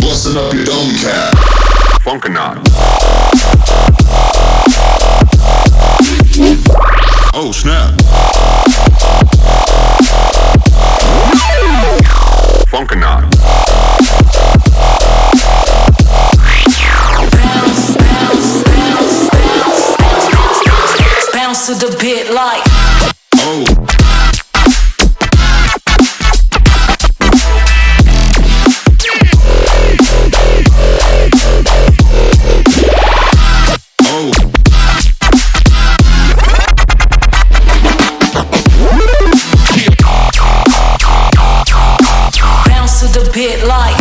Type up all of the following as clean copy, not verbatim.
Busting up your dome cap. Funkonaut. Oh snap. Funkonaut. Bounce to the beat like. Oh. Bit like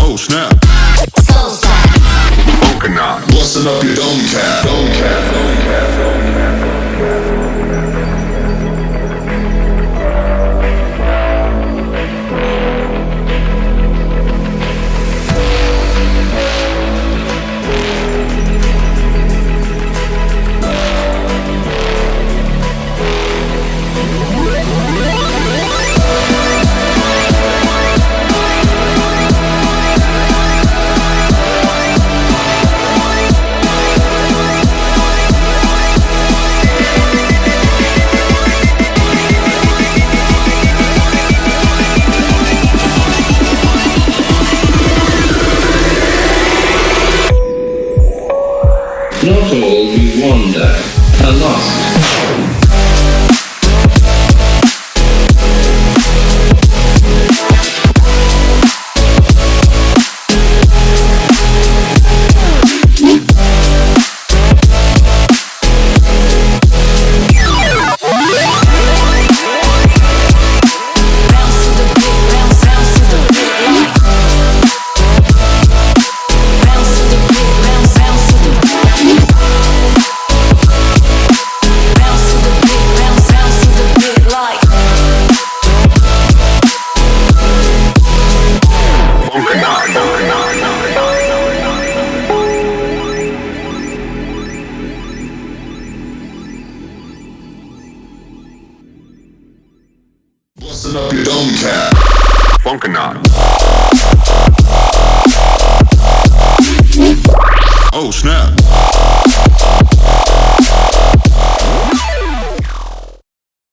oh snap. so slap. Funkonaut. Busting up your dome cap. Dome cap. Dome cap. Dome cap. Not all who wander are lost. Busting up your dome cap. Funkonaut.